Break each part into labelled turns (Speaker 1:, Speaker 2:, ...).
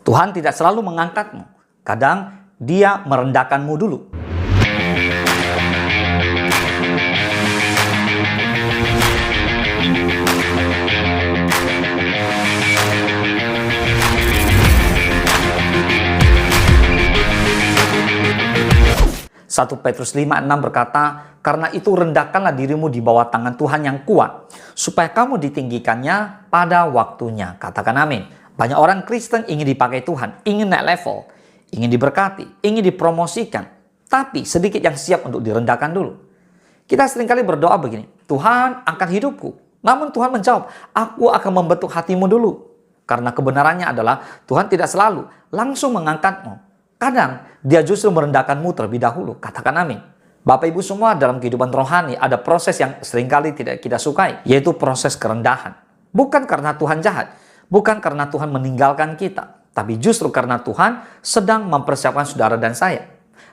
Speaker 1: Tuhan tidak selalu mengangkatmu. Kadang Dia merendahkanmu dulu. Satu Petrus 5:6 berkata, karena itu rendahkanlah dirimu di bawah tangan Tuhan yang kuat, supaya kamu ditinggikannya pada waktunya. Katakan amin. Banyak orang Kristen ingin dipakai Tuhan, ingin naik level, ingin diberkati, ingin dipromosikan. Tapi sedikit yang siap untuk direndahkan dulu. Kita seringkali berdoa begini, Tuhan angkat hidupku. Namun Tuhan menjawab, aku akan membentuk hatimu dulu. Karena kebenarannya adalah Tuhan tidak selalu langsung mengangkatmu. Kadang Dia justru merendahkanmu terlebih dahulu. Katakan amin. Bapak Ibu semua, dalam kehidupan rohani ada proses yang seringkali tidak kita sukai, yaitu proses kerendahan. Bukan karena Tuhan jahat, bukan karena Tuhan meninggalkan kita, tapi justru karena Tuhan sedang mempersiapkan saudara dan saya.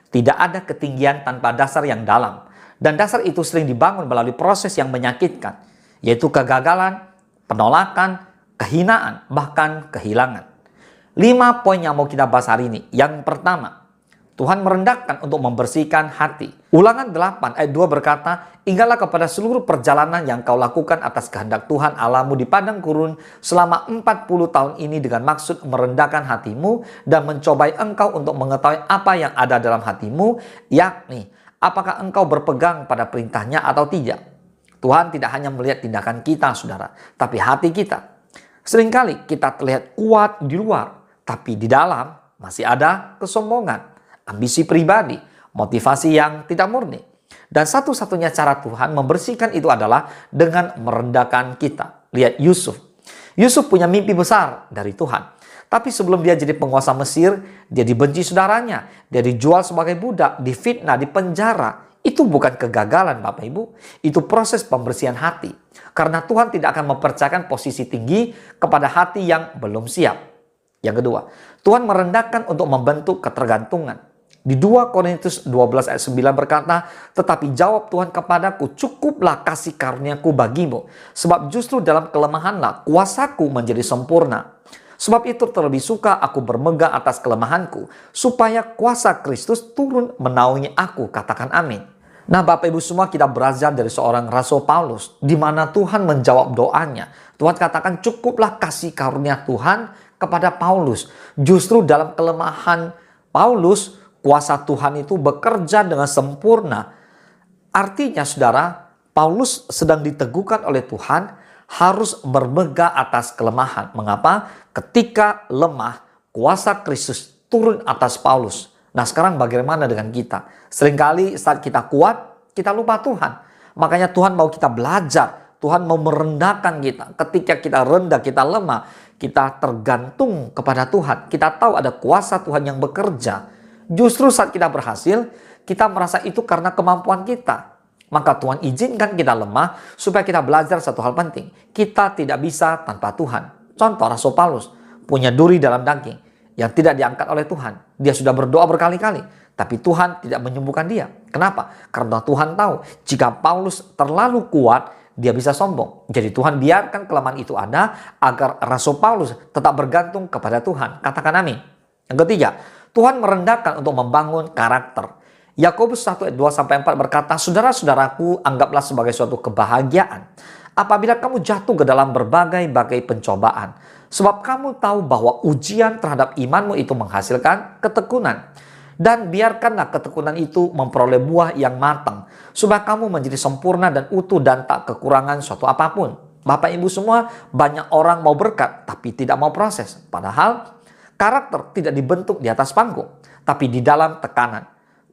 Speaker 1: Tidak ada ketinggian tanpa dasar yang dalam. Dan dasar itu sering dibangun melalui proses yang menyakitkan, yaitu kegagalan, penolakan, kehinaan, bahkan kehilangan. 5 poin yang mau kita bahas hari ini. Yang pertama, Tuhan merendahkan untuk membersihkan hati. Ulangan 8 ayat 2 berkata, ingatlah kepada seluruh perjalanan yang kau lakukan atas kehendak Tuhan Allahmu di padang gurun selama 40 tahun ini dengan maksud merendahkan hatimu dan mencobai engkau untuk mengetahui apa yang ada dalam hatimu, yakni apakah engkau berpegang pada perintahnya atau tidak. Tuhan tidak hanya melihat tindakan kita, saudara, tapi hati kita. Seringkali kita terlihat kuat di luar, tapi di dalam masih ada kesombongan, ambisi pribadi, motivasi yang tidak murni. Dan satu-satunya cara Tuhan membersihkan itu adalah dengan merendahkan kita. Lihat Yusuf. Yusuf punya mimpi besar dari Tuhan. Tapi sebelum dia jadi penguasa Mesir, dia dibenci saudaranya. Dia dijual sebagai budak, difitnah, dipenjara. Itu bukan kegagalan Bapak Ibu. Itu proses pembersihan hati. Karena Tuhan tidak akan mempercayakan posisi tinggi kepada hati yang belum siap. Yang kedua, Tuhan merendahkan untuk membentuk ketergantungan. Di 2 Korintus 12 ayat 9 berkata, tetapi jawab Tuhan kepadaku, cukuplah kasih karuniaku bagimu. Sebab justru dalam kelemahanlah kuasaku menjadi sempurna. Sebab itu terlebih suka aku bermegah atas kelemahanku, supaya kuasa Kristus turun menaungi aku. Katakan amin. Nah Bapak Ibu semua, kita belajar dari seorang Rasul Paulus, di mana Tuhan menjawab doanya. Tuhan katakan cukuplah kasih karunia Tuhan kepada Paulus. Justru dalam kelemahan Paulus, kuasa Tuhan itu bekerja dengan sempurna. Artinya saudara, Paulus sedang diteguhkan oleh Tuhan harus bermegah atas kelemahan. Mengapa? Ketika lemah, kuasa Kristus turun atas Paulus. Nah sekarang bagaimana dengan kita? Seringkali saat kita kuat, kita lupa Tuhan. Makanya Tuhan mau kita belajar. Tuhan mau merendahkan kita. Ketika kita rendah, kita lemah, kita tergantung kepada Tuhan. Kita tahu ada kuasa Tuhan yang bekerja. Justru saat kita berhasil, kita merasa itu karena kemampuan kita. Maka Tuhan izinkan kita lemah supaya kita belajar satu hal penting. Kita tidak bisa tanpa Tuhan. Contoh Rasul Paulus punya duri dalam daging yang tidak diangkat oleh Tuhan. Dia sudah berdoa berkali-kali, tapi Tuhan tidak menyembuhkan dia. Kenapa? Karena Tuhan tahu jika Paulus terlalu kuat, dia bisa sombong. Jadi Tuhan biarkan kelemahan itu ada agar Rasul Paulus tetap bergantung kepada Tuhan. Katakan amin. Yang ketiga, Tuhan merendahkan untuk membangun karakter. Yakobus 1 ayat 2-4 berkata, saudara-saudaraku, anggaplah sebagai suatu kebahagiaan apabila kamu jatuh ke dalam berbagai-bagai pencobaan. Sebab kamu tahu bahwa ujian terhadap imanmu itu menghasilkan ketekunan. Dan biarkanlah ketekunan itu memperoleh buah yang matang, supaya kamu menjadi sempurna dan utuh dan tak kekurangan suatu apapun. Bapak Ibu semua, banyak orang mau berkat tapi tidak mau proses. Padahal karakter tidak dibentuk di atas panggung, tapi di dalam tekanan.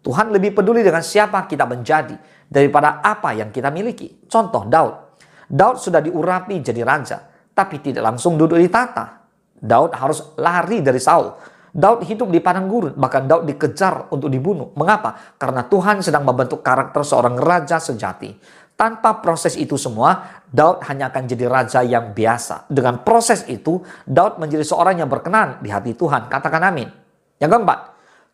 Speaker 1: Tuhan lebih peduli dengan siapa kita menjadi daripada apa yang kita miliki. Contoh Daud. Daud sudah diurapi jadi raja, tapi tidak langsung duduk di tahta. Daud harus lari dari Saul. Daud hidup di padang gurun, bahkan Daud dikejar untuk dibunuh. Mengapa? Karena Tuhan sedang membentuk karakter seorang raja sejati. Tanpa proses itu semua, Daud hanya akan jadi raja yang biasa. Dengan proses itu, Daud menjadi seorang yang berkenan di hati Tuhan. Katakan amin. Yang keempat,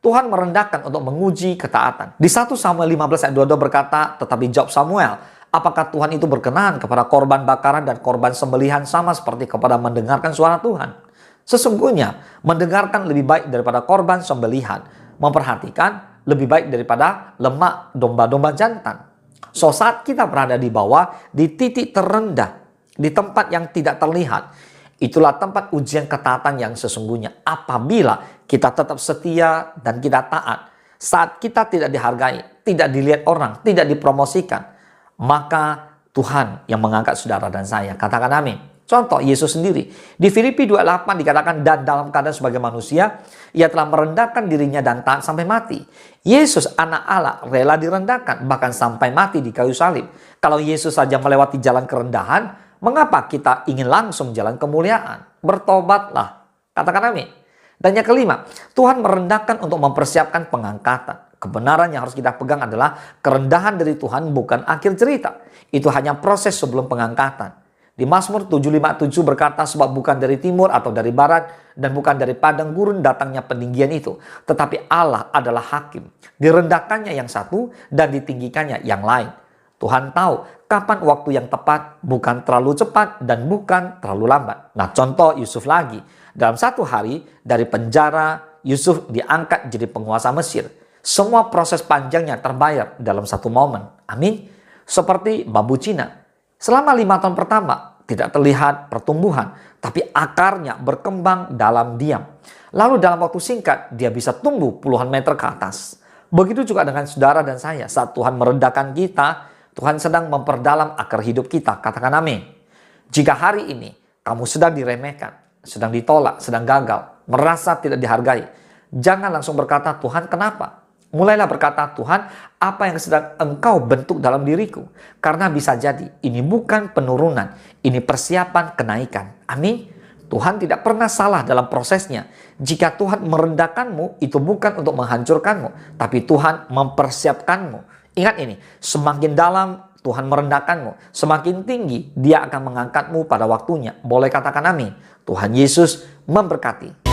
Speaker 1: Tuhan merendahkan untuk menguji ketaatan. Di 1 Samuel 15 ayat 22 berkata, tetapi jawab Samuel, apakah Tuhan itu berkenan kepada korban bakaran dan korban sembelihan sama seperti kepada mendengarkan suara Tuhan? Sesungguhnya mendengarkan lebih baik daripada korban sembelihan, memperhatikan lebih baik daripada lemak domba-domba jantan. So, saat kita berada di bawah, di titik terendah, di tempat yang tidak terlihat, itulah tempat ujian ketaatan yang sesungguhnya. Apabila kita tetap setia dan kita taat, saat kita tidak dihargai, tidak dilihat orang, tidak dipromosikan, maka Tuhan yang mengangkat saudara dan saya. Katakan amin. Contoh Yesus sendiri. Di Filipi 2:8 dikatakan, dan dalam keadaan sebagai manusia, ia telah merendahkan dirinya dan taat sampai mati. Yesus anak Allah rela direndahkan, bahkan sampai mati di kayu salib. Kalau Yesus saja melewati jalan kerendahan, mengapa kita ingin langsung jalan kemuliaan? Bertobatlah. Katakan amin. Dan yang kelima, Tuhan merendahkan untuk mempersiapkan pengangkatan. Kebenaran yang harus kita pegang adalah kerendahan dari Tuhan bukan akhir cerita. Itu hanya proses sebelum pengangkatan. Di Mazmur 7:57 berkata, sebab bukan dari timur atau dari barat dan bukan dari padang gurun datangnya peninggian itu. Tetapi Allah adalah hakim. Direndahkannya yang satu dan ditinggikannya yang lain. Tuhan tahu kapan waktu yang tepat, bukan terlalu cepat dan bukan terlalu lambat. Nah, contoh Yusuf lagi. Dalam satu hari dari penjara, Yusuf diangkat jadi penguasa Mesir. Semua proses panjangnya terbayar dalam satu momen. Amin. Seperti bambu Cina. Selama 5 tahun pertama tidak terlihat pertumbuhan, tapi akarnya berkembang dalam diam. Lalu dalam waktu singkat dia bisa tumbuh puluhan meter ke atas. Begitu juga dengan saudara dan saya. Saat Tuhan merendahkan kita, Tuhan sedang memperdalam akar hidup kita. Katakan amin. Jika hari ini kamu sedang diremehkan, sedang ditolak, sedang gagal, merasa tidak dihargai, jangan langsung berkata, Tuhan kenapa? Mulailah berkata, Tuhan, apa yang sedang Engkau bentuk dalam diriku? Karena bisa jadi ini bukan penurunan, ini persiapan kenaikan. Amin. Tuhan tidak pernah salah dalam prosesnya. Jika Tuhan merendahkanmu, itu bukan untuk menghancurkanmu, tapi Tuhan mempersiapkanmu. Ingat ini, semakin dalam Tuhan merendahkanmu, semakin tinggi Dia akan mengangkatmu pada waktunya. Boleh katakan amin. Tuhan Yesus memberkati.